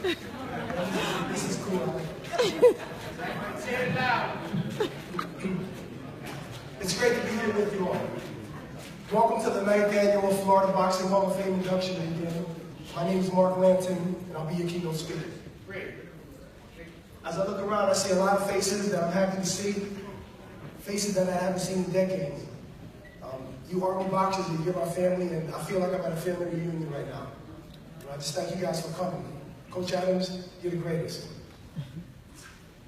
This is cool. It's great to be here with you all. Welcome to the 9th annual Florida Boxing Hall of Fame induction again. My name is Lanton, and I'll be your keynote speaker. Great. As I look around, I see a lot of faces that I'm happy to see, faces that I haven't seen in decades. You Army boxers, you're my family, and I feel like I'm at a family reunion right now. I just thank you guys for coming. Coach Adams, you're the greatest.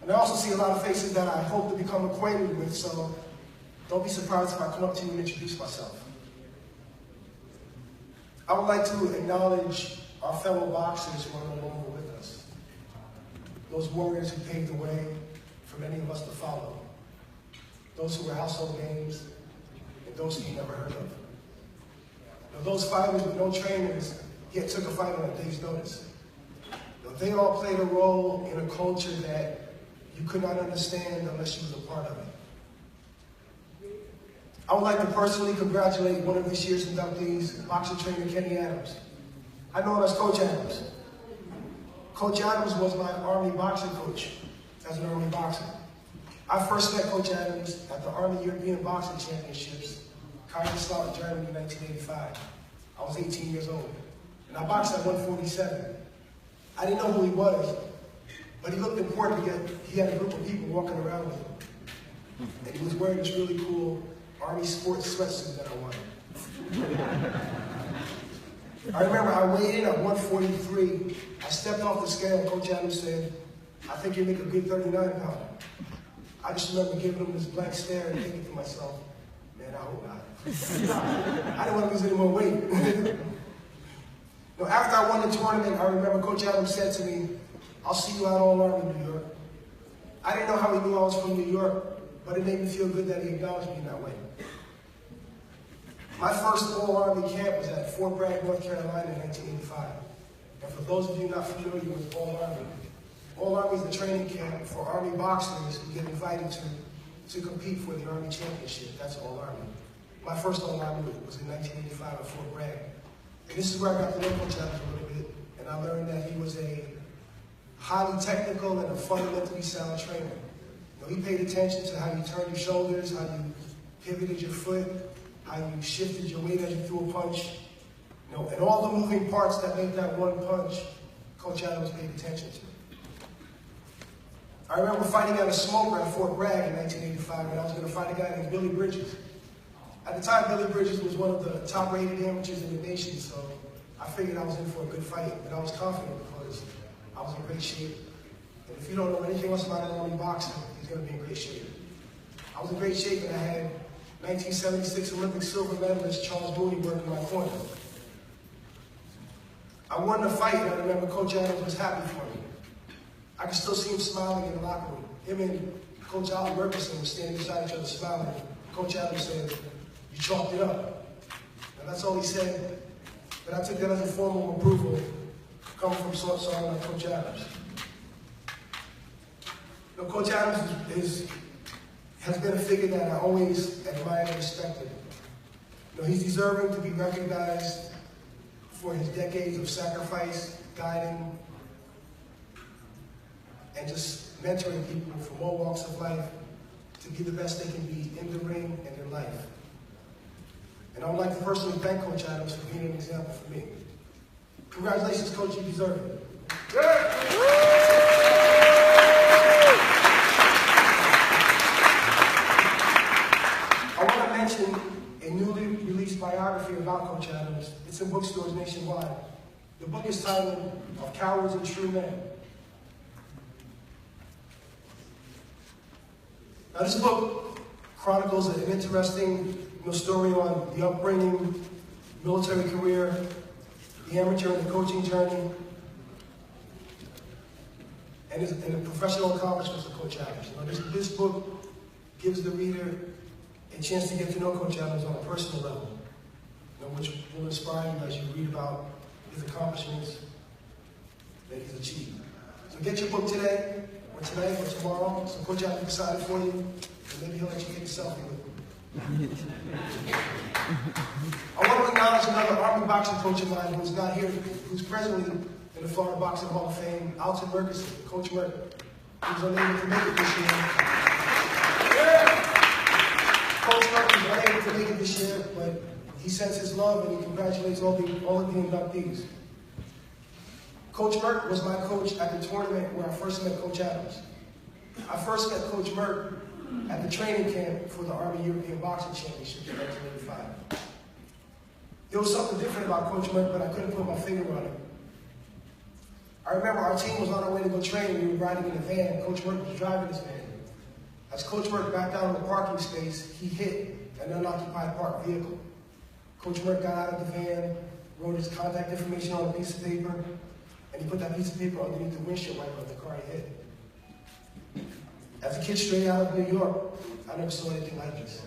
And I also see a lot of faces that I hope to become acquainted with, so don't be surprised if I come up to you and introduce myself. I would like to acknowledge our fellow boxers who are no longer with us. Those warriors who paved the way for many of us to follow. Those who were household names, and those who you never heard of. Now, those fighters with no trainers yet took a fight on a day's notice. Now, they all played a role in a culture that you could not understand unless you was a part of it. I would like to personally congratulate one of this year's inductees, boxing trainer Kenny Adams. I know him as Coach Adams. Coach Adams was my Army boxing coach as an Army boxer. I first met Coach Adams at the Army European Boxing Championships, Kaiserslautern, Germany in 1985. I was 18 years old, and I boxed at 147. I didn't know who he was, but he looked important because he had a group of people walking around with him. And he was wearing this really cool Army sports sweatsuit that I wanted. I remember I weighed in at 143. I stepped off the scale, and Coach Adams said, "I think you make a good 39-pounder." I just remember giving him this blank stare and thinking to myself, man, I hope not. I didn't want to lose any more weight. Now, after I won the tournament, I remember Coach Adams said to me, "I'll see you out all Army, New York." I didn't know how he knew I was from New York, but it made me feel good that he acknowledged me in that way. My first All-Army camp was at Fort Bragg, North Carolina in 1985. And for those of you not familiar with All-Army, All-Army is the training camp for Army boxers who get invited to compete for the Army Championship. That's All-Army. My first All-Army was in 1985 at Fort Bragg. And this is where I got to know Coach Adams a little bit, and I learned that he was a highly technical and a fundamentally sound trainer. You know, he paid attention to how you turned your shoulders, how you pivoted your foot, how you shifted your weight as you threw a punch. You know, and all the moving parts that make that one punch, Coach Adams paid attention to. I remember fighting at a smoker at Fort Bragg in 1985 when I was going to fight a guy named Billy Bridges. At the time, Billy Bridges was one of the top-rated amateurs in the nation, so I figured I was in for a good fight, but I was confident because I was in great shape. And if you don't know anything else about Army boxing, he's going to be in great shape. I was in great shape, and I had 1976 Olympic silver medalist Charles Mooney working my corner. I won the fight, and I remember Coach Adams was happy for me. I could still see him smiling in the locker room. Him and Coach Al Merkerson were standing beside each other smiling. Coach Adams said, "You chalked it up." And that's all he said, but I took that as a form of approval coming from someone like Coach Adams. Now, Coach Adams has been a figure that I always admired and respected. You know, he's deserving to be recognized for his decades of sacrifice, guiding, and just mentoring people from all walks of life to be the best they can be in the ring and in life. And I would like to personally thank Coach Adams for being an example for me. Congratulations, Coach, you deserve it. Good. I want to mention a newly released biography about Coach Adams. It's in bookstores nationwide. The book is titled "Of Cowards and True Men." Now, this book chronicles an interesting story on the upbringing, military career, the amateur and the coaching journey, and the professional accomplishments of Coach Adams. You know, this book gives the reader a chance to get to know Coach Adams on a personal level, you know, which will inspire you as you read about his accomplishments that he's achieved. So get your book today, or tonight, or tomorrow, so Coach Adams decided for you, and maybe he'll let you get a selfie with him. I want to acknowledge another Army boxing coach of mine who's not here, who's presently in the Florida Boxing Hall of Fame, Alton Merkerson, Coach Merker. He was unable to make it this year. Coach Merker was unable to make it this year, but he sends his love and he congratulates all of the inductees. Coach Merck was my coach at the tournament where I first met Coach Adams. I first met Coach Merck at the training camp for the Army European Boxing Championship in 1985. There was something different about Coach Merck, but I couldn't put my finger on it. I remember our team was on our way to go train. We were riding in a van. Coach Merck was driving his van. As Coach Merck backed down in the parking space, he hit an unoccupied parked vehicle. Coach Merck got out of the van, wrote his contact information on a piece of paper, and he put that piece of paper underneath the windshield wiper of the car he hit. As a kid straight out of New York, I never saw anything like this.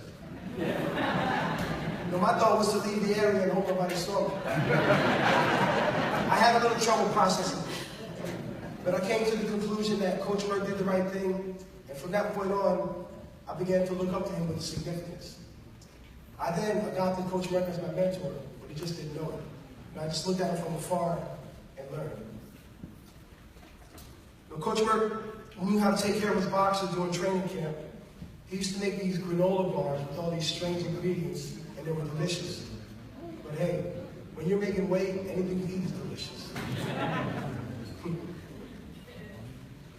My thought was to leave the area and hope nobody saw me. I had a little trouble processing it. But I came to the conclusion that Coach Merck did the right thing, and from that point on, I began to look up to him with significance. I then adopted Coach Merck as my mentor, but he just didn't know it. And I just looked at him from afar and learned. Coach Merck knew how to take care of his boxers during training camp. He used to make these granola bars with all these strange ingredients, and they were delicious. But hey, when you're making weight, anything to eat is delicious.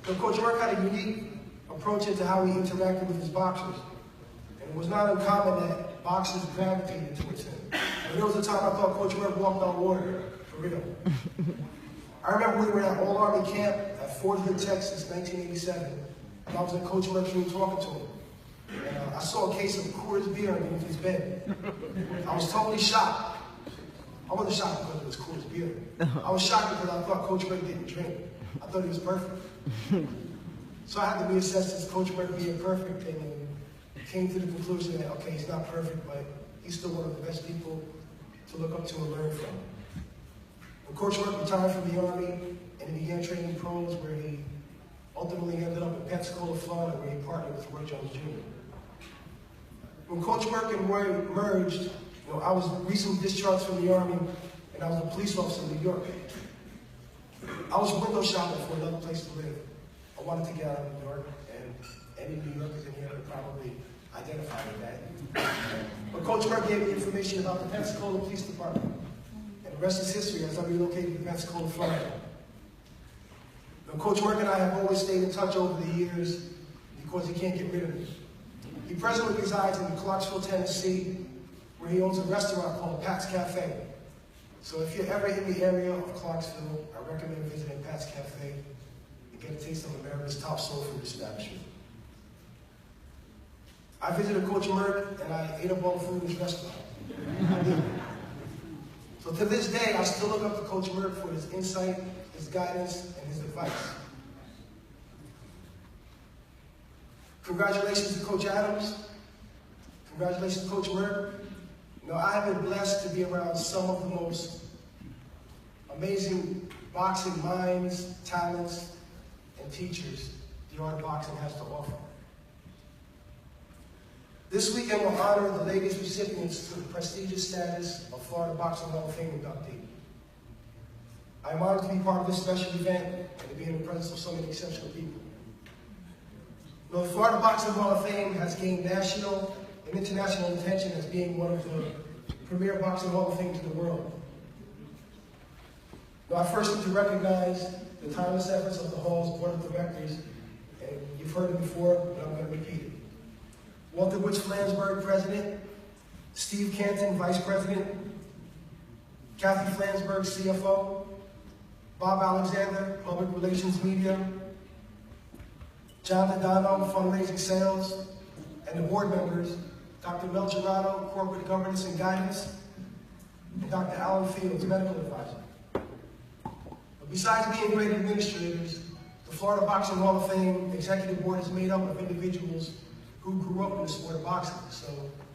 So Coach Merck had a unique approach into how he interacted with his boxers. And it was not uncommon that boxers gravitated towards him. And there was a time I thought Coach Merck walked on water, for real. I remember we were at All Army Camp at Fort Hood, Texas, 1987. And I was in Coach Merck's room talking to him. And I saw a case of Coors beer underneath his bed. I was totally shocked. I wasn't shocked because it was Coors beer. I was shocked because I thought Coach Merck didn't drink. I thought he was perfect. So I had to reassess this Coach Merck being perfect and came to the conclusion that, okay, he's not perfect, but he's still one of the best people to look up to and learn from. When Coach Merck retired from the Army and he began training pros, where he ultimately ended up in Pensacola, Florida, where he partnered with Roy Jones Jr. When Coach Merck and Roy merged, I was recently discharged from the Army and I was a police officer in New York. I was window shopping for another place to live. I wanted to get out of New York, and any New Yorkers in here would probably identify with that. But Coach Merck gave me information about the Pensacola Police Department. And the rest is history as I relocated to Pensacola, Florida. Now, Coach Merck and I have always stayed in touch over the years because he can't get rid of me. He presently resides in Clarksville, Tennessee, where he owns a restaurant called Pat's Cafe. So if you're ever in the area of Clarksville, I recommend visiting Pat's Cafe and get a taste of America's top soul food establishment. I visited Coach Merck and I ate up all the food in his restaurant. So to this day, I still look up to Coach Merck for his insight, his guidance, and his advice. Congratulations to Coach Adams. Congratulations to Coach Merck. I have been blessed to be around some of the most amazing boxing minds, talents, and teachers the art of boxing has to offer. This weekend will honor the latest recipients to the prestigious status of Florida Boxing Hall of Fame inductee. I am honored to be part of this special event and to be in the presence of so many exceptional people. The Florida Boxing Hall of Fame has gained national and international attention as being one of the premier boxing Hall of Fames in the world. I first need to recognize the tireless efforts of the Hall's Board of Directors, and you've heard it before, but I'm going to repeat it. Walter Woods Flansburgh, President; Steve Canton, Vice President; Kathy Flansburgh, CFO; Bob Alexander, Public Relations Media; John Dodano, Fundraising Sales; and the board members, Dr. Mel Gerano, Corporate Governance and Guidance; and Dr. Alan Fields, Medical Advisor. But besides being great administrators, the Florida Boxing Hall of Fame Executive Board is made up of individuals who grew up in the sport of boxing, so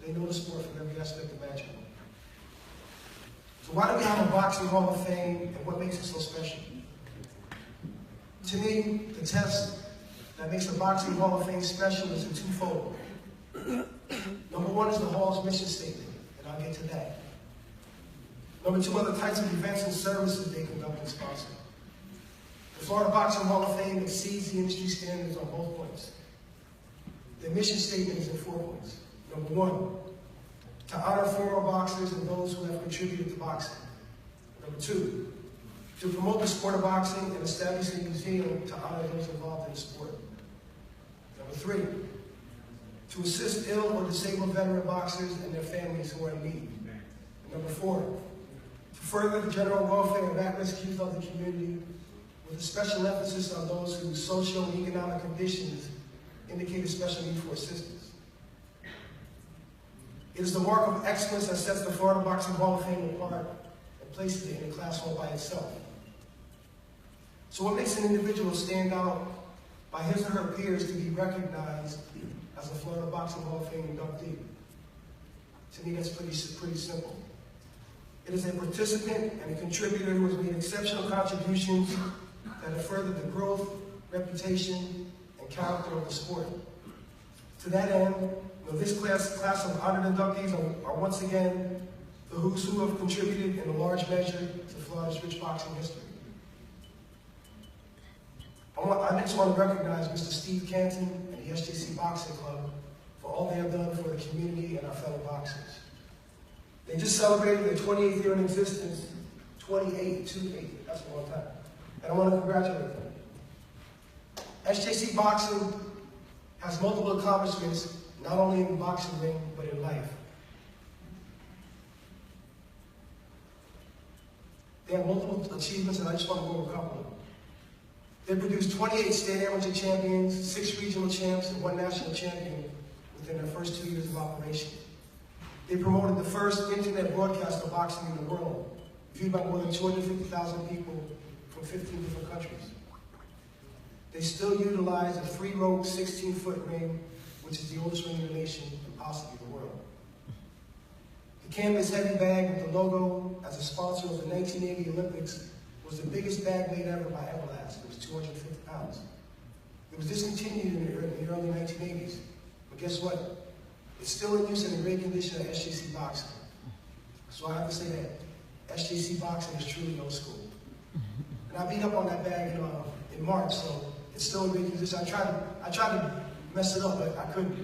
they know the sport from every aspect imaginable. So why do we have a Boxing Hall of Fame, and what makes it so special? To me, the test that makes the Boxing Hall of Fame special is in twofold. Number one is the Hall's mission statement, and I'll get to that. Number two are the types of events and services they conduct and sponsor. The Florida Boxing Hall of Fame exceeds the industry standards on both points. The mission statement is in 4 points. Number 1, to honor former boxers and those who have contributed to boxing. Number 2, to promote the sport of boxing and establish a museum to honor those involved in the sport. Number 3, to assist ill or disabled veteran boxers and their families who are in need. And number 4, to further the general welfare of at-risk youth of the community with a special emphasis on those whose social and economic conditions indicate a special need for assistance. It is the mark of excellence that sets the Florida Boxing Hall of Fame apart and places it in a class all by itself. So what makes an individual stand out by his or her peers to be recognized as a Florida Boxing Hall of Fame inductee? To me, that's pretty simple. It is a participant and a contributor who has made exceptional contributions that have furthered the growth, reputation, and character of the sport. To that end, this class of honored inductees are once again the who's who have contributed in a large measure to Florida's rich boxing history. I next want to recognize Mr. Steve Canton and the SJC Boxing Club for all they have done for the community and our fellow boxers. They just celebrated their 28th year in existence, 28, that's a long time. And I want to congratulate them. SJC Boxing has multiple accomplishments, not only in the boxing ring, but in life. They have multiple achievements, and I just want to go over a couple of them. They produced 28 state amateur champions, 6 regional champs, and 1 national champion within their first 2 years of operation. They promoted the first internet broadcast of boxing in the world, viewed by more than 250,000 people from 15 different countries. They still utilize a 3-rope, 16-foot ring, which is the oldest ring in the nation and possibly the world. The canvas heavy bag with the logo as a sponsor of the 1980 Olympics was the biggest bag made ever by Everlast. It was 250 pounds. It was discontinued in the early 1980s. But guess what? It's still in use and in great condition at SJC Boxing. So I have to say that SJC Boxing is truly old school. And I beat up on that bag in March, so it's still in great condition. I tried to mess it up, but I couldn't.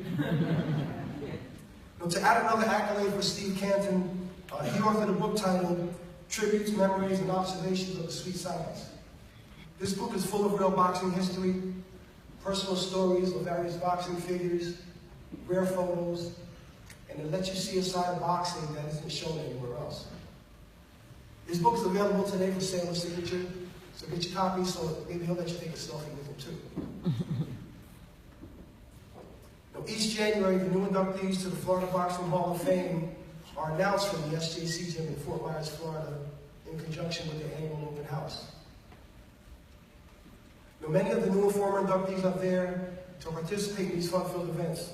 To add another accolade for Steve Canton, he authored a book titled Tributes, Memories, and Observations of the Sweet Science. This book is full of real boxing history, personal stories of various boxing figures, rare photos, and it lets you see a side of boxing that isn't shown anywhere else. This book is available today for sale and signature, so get your copy so maybe he'll let you take a selfie with him too. Now, each January, the new inductees to the Florida Boxing Hall of Fame are announced from the SJC gym in Fort Myers, Florida, in conjunction with their annual open house. Now, many of the new and former inductees are there to participate in these fun-filled events.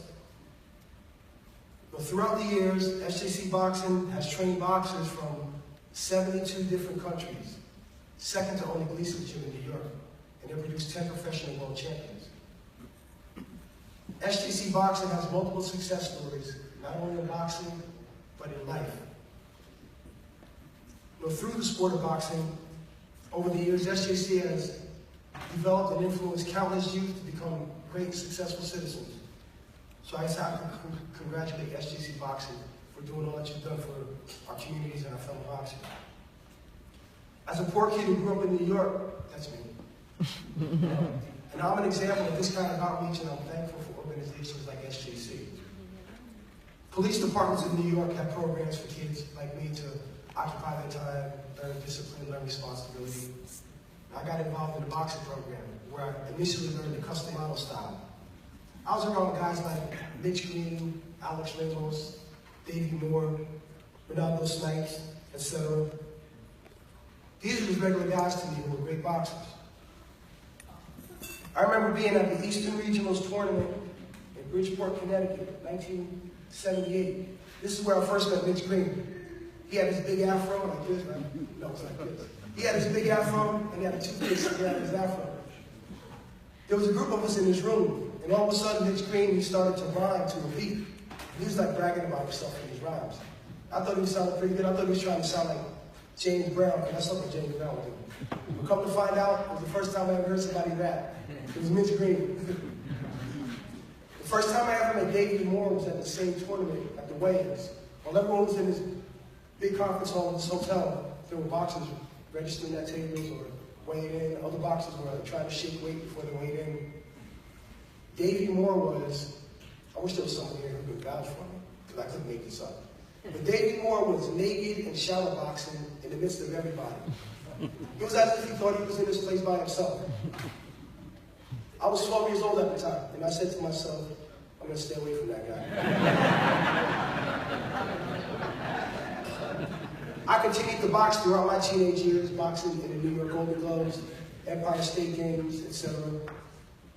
But throughout the years, SJC Boxing has trained boxers from 72 different countries, second to only Gleason's gym in New York, and they produced 10 professional world champions. SJC Boxing has multiple success stories, not only in boxing, but in life. Through the sport of boxing, over the years, SJC has developed and influenced countless youth to become great, successful citizens. So I just have to congratulate SJC Boxing for doing all that you've done for our communities and our fellow boxers. As a poor kid who grew up in New York, that's me. And I'm an example of this kind of outreach, and I'm thankful for organizations like SJC. Police departments in New York have programs for kids like me to occupy their time, learn discipline, learn responsibility. I got involved in the boxing program, where I initially learned the custom model style. I was around guys like Mitch Green, Alex Ramos, Davey Moore, Ronaldo Snipes, etc. These are just regular guys to me who were great boxers. I remember being at the Eastern Regionals tournament in Bridgeport, Connecticut, 1978. This is where I first met Mitch Green. He had his big afro like this, right? No, it's like this. He had his big afro, and he had a toothpick sticking out of his afro. There was a group of us in his room, and all of a sudden, Mitch Green, he started to rhyme to a beat. He was like bragging about himself in his rhymes. I thought he was sounding pretty good. I thought he was trying to sound like James Brown, because that's something James Brown would do. But come to find out, it was the first time I ever heard somebody rap. It was Mitch Green. The first time I ever met Davey Moore was at the same tournament at the weigh-ins. While everyone was in this big conference hall in this hotel, there were boxers registering at tables or weighing in. Other boxers were trying to shake weight before they weighed in. Davey Moore was, I wish there was someone here who could vouch for me, because I couldn't make this up. But Davey Moore was naked and shadow boxing in the midst of everybody. It was as if he thought he was in this place by himself. I was 12 years old at the time, and I said to myself, I'm going to stay away from that guy. I continued to box throughout my teenage years, boxing in the New York Golden Gloves, Empire State Games, etc.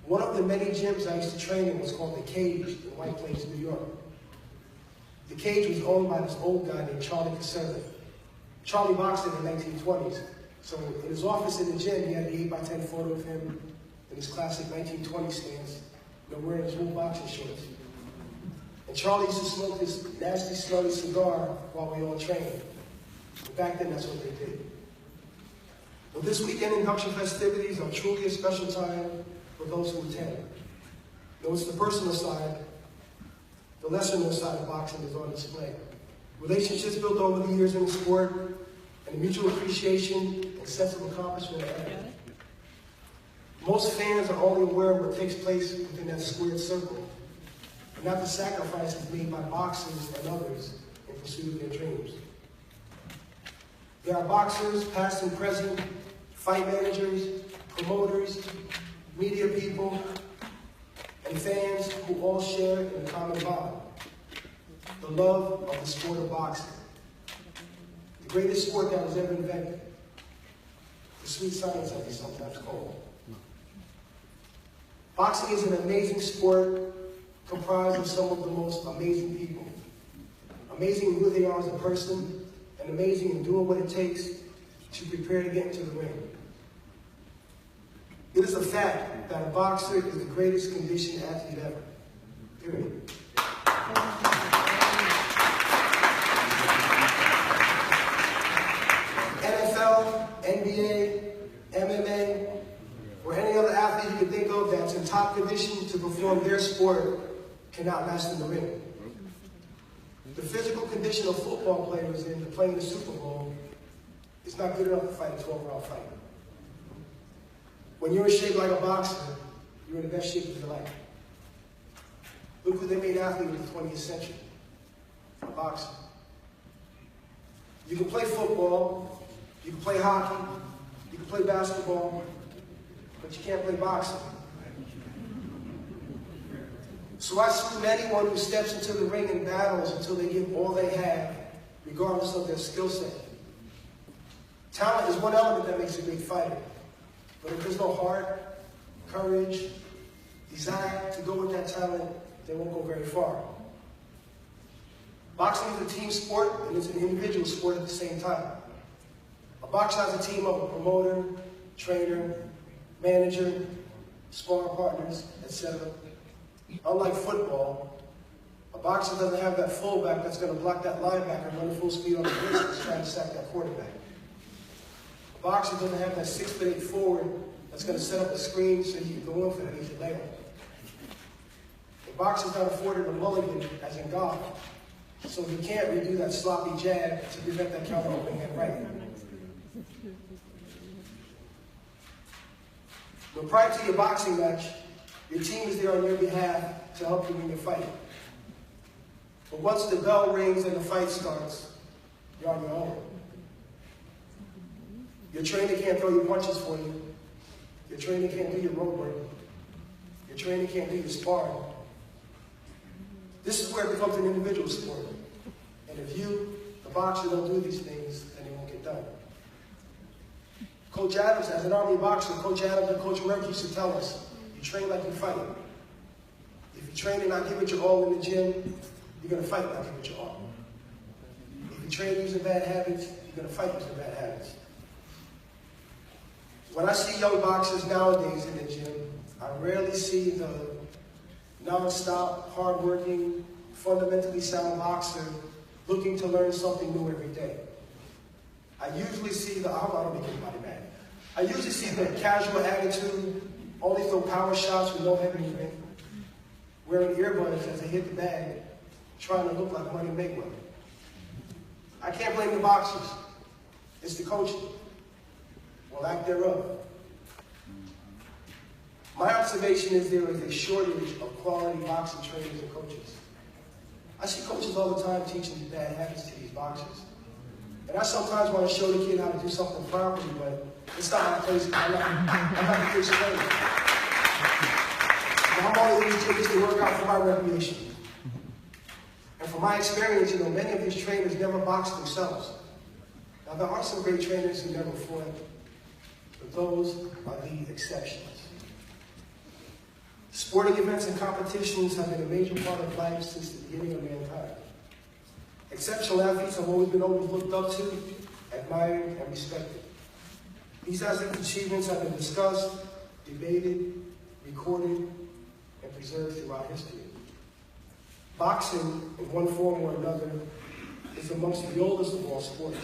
One of the many gyms I used to train in was called The Cage in White Plains, New York. The Cage was owned by this old guy named Charlie Casella. Charlie boxed in the 1920s. So in his office in the gym, he had the 8x10 photo of him in his classic 1920 stance, wearing his wool boxing shorts. And Charlie used to smoke this nasty, smelly cigar while we all trained. But back then, that's what they did. Well, this weekend induction festivities are truly a special time for those who attend. Though it's the personal side, the lesser known side of boxing is on display. Relationships built over the years in the sport, and the mutual appreciation and sense of accomplishment are evident. Most fans are only aware of what takes place within that squared circle, and not the sacrifices made by boxers and others in pursuit of their dreams. There are boxers, past and present, fight managers, promoters, media people, and fans who all share in a common bond, the love of the sport of boxing. The greatest sport that was ever invented. The sweet science, as we sometimes call it. Boxing is an amazing sport comprised of some of the most amazing people. Amazing in who they are as a person, and amazing in doing what it takes to prepare to get into the ring. It is a fact that a boxer is the greatest conditioned athlete ever. Period. NFL, NBA, MMA, or any other athlete you can think of that's in top condition to perform their sport cannot last in the ring. The physical condition of football players in to play in the Super Bowl is not good enough to fight a 12-round fight. When you're in shape like a boxer, you're in the best shape of your life. Look who they made athlete in the 20th century, a boxer. You can play football, you can play hockey, you can play basketball, but you can't play boxing. So I salute anyone who steps into the ring and battles until they give all they have, regardless of their skill set. Talent is one element that makes a great fighter. But if there's no heart, courage, desire to go with that talent, they won't go very far. Boxing is a team sport, and it's an individual sport at the same time. A boxer has a team of a promoter, trainer, manager, sparring partners, etc. Unlike football, a boxer doesn't have that fullback that's going to block that linebacker running full speed on the blitz that's trying to sack that quarterback. A boxer doesn't have that 6'8" forward that's going to set up a screen so he can go in for an easy layup. A boxer's not afforded a mulligan, as in golf, so he can't redo that sloppy jab to prevent that counter opening hand right. But prior to your boxing match, your team is there on your behalf to help you win your fight. But once the bell rings and the fight starts, you're on your own. Your trainer can't throw your punches for you. Your trainer can't do your road work. Your trainer can't do your sparring. This is where it becomes an individual sport. And if you, the boxer, don't do these things, then it won't get done. Coach Adams, as an Army boxer, Coach Adams and Coach Merck used to tell us, you train like you fight. If you train and not give it your all in the gym, you're going to fight and not give it your all. If you train using bad habits, you're going to fight using bad habits. When I see young boxers nowadays in the gym, I rarely see the non-stop, hard-working, fundamentally sound boxer looking to learn something new every day. I usually see the, I don't make anybody mad. I usually see the casual attitude, only throw power shots with no head movement, wearing earbuds as they hit the bag, trying to look like Money Mayweather. I can't blame the boxers. It's the coaching, or lack thereof. My observation is there is a shortage of quality boxing trainers and coaches. I see coaches all the time teaching bad habits to these boxers. And I sometimes want to show the kid how to do something properly, but it's not my place. I'm not the place trainer. I'm only here to take this to work out for my recreation. And from my experience, many of these trainers never box themselves. Now, there are some great trainers who never fought, but those are the exceptions. Sporting events and competitions have been a major part of life since the beginning of mankind. Exceptional athletes have always been looked up to, admired, and respected. These achievements have been discussed, debated, recorded, and preserved throughout history. Boxing, in one form or another, is amongst the oldest of all sports.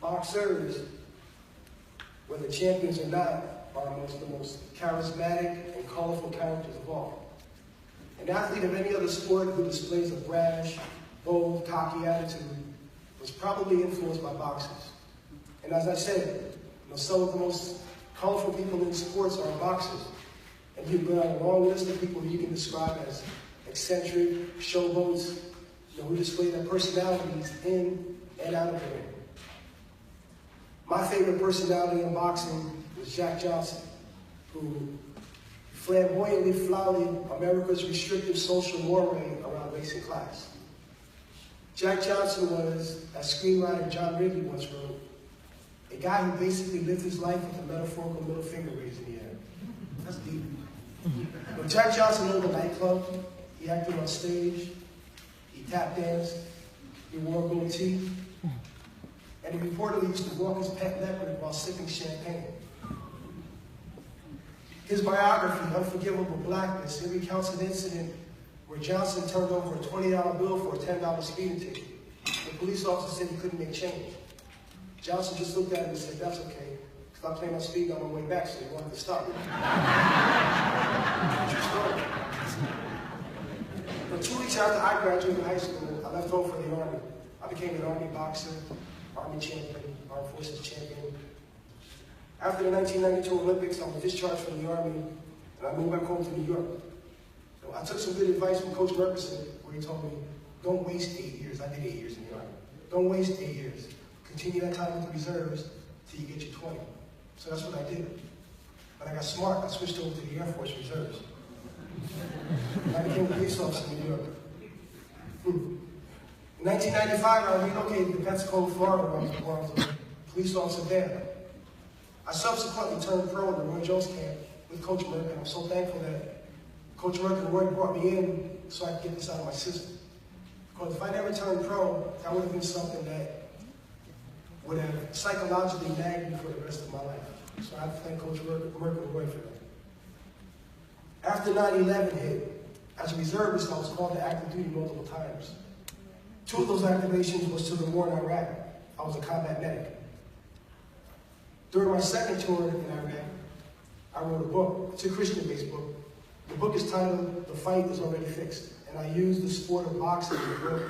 Boxers, whether champions or not, are amongst the most charismatic and colorful characters of all. An athlete of any other sport who displays a brash, bold, cocky attitude was probably influenced by boxers. And as I said, some of the most colorful people in sports are boxers. And you can go down a long list of people who you can describe as eccentric, showboats, who display their personalities in and out of the ring. My favorite personality in boxing was Jack Johnson, who flamboyantly flouted America's restrictive social moray around race and class. Jack Johnson was, as screenwriter John Ridley once wrote, a guy who basically lived his life with a metaphorical middle finger raised in the air. That's deep. When Jack Johnson owned a nightclub, he acted on stage, he tap danced, he wore a goatee, and he reportedly used to walk his pet leopard while sipping champagne. His biography, Unforgivable Blackness, it recounts an incident where Johnson turned over a $20 bill for a $10 speeding ticket. The police officer said he couldn't make change. Johnson just looked at him and said, "That's okay, because I plan on speeding on my way back, so he wanted to stop me." True story. But 2 weeks after I graduated high school, I left home for the Army. I became an Army boxer, Army champion, Armed Forces champion. After the 1992 Olympics, I was discharged from the Army, and I moved back home to New York. So I took some good advice from Coach Merkerson, where he told me, don't waste 8 years. I did 8 years in the Army. Don't waste 8 years. Continue that time with the reserves till you get your 20. So that's what I did. But I got smart. I switched over to the Air Force Reserves. I became a police officer in New York. In 1995, I relocated to Pensacola, Florida, where I was a police officer there. I subsequently turned pro in the Roy Jones camp with Coach Merck, and I'm so thankful that Coach Merck and Roy brought me in so I could get this out of my system. Because if I never turned pro, that would have been something that would have psychologically nagged me for the rest of my life. So I have to thank Coach Merck and Roy for that. After 9/11 hit, as a reservist, I was called to active duty multiple times. 2 of those activations was to the war in Iraq. I was a combat medic. During my second tour in Iraq, I wrote a book. It's a Christian-based book. The book is titled, "The Fight Is Already Fixed," and I used the sport of boxing in the book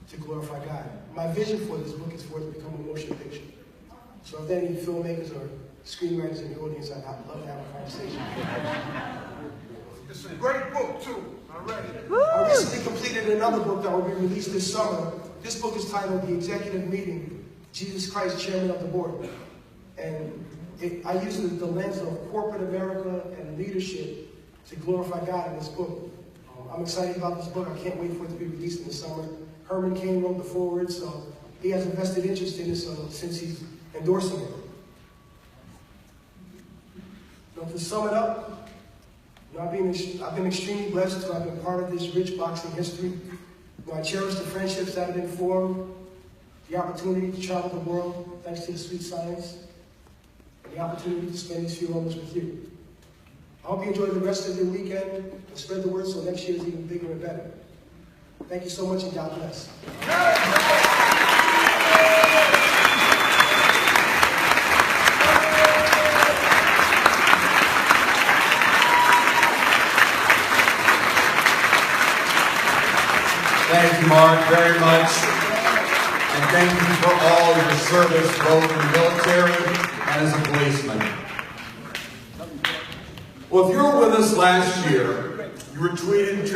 to glorify God. My vision for this book is for it to become a motion picture. So if there are any filmmakers or screenwriters in the audience, I'd love to have a conversation. It's a great book, too. Already. I recently completed another book that will be released this summer. This book is titled The Executive Meeting, Jesus Christ, Chairman of the Board. And I use the lens of corporate America and leadership to glorify God in this book. I'm excited about this book. I can't wait for it to be released in the summer. Herman Cain wrote the foreword, so he has a vested interest in this since he's endorsing it. To sum it up, I've been extremely blessed to have been part of this rich boxing history. I cherish the friendships that have been formed, the opportunity to travel the world thanks to the sweet science, and the opportunity to spend these few moments with you. I hope you enjoy the rest of your weekend and spread the word so next year is even bigger and better. Thank you so much, and God bless. Thank you, Mark, very much. And thank you for all your service, both in the military and as a policeman. Well, if you were with us last year, you were treated to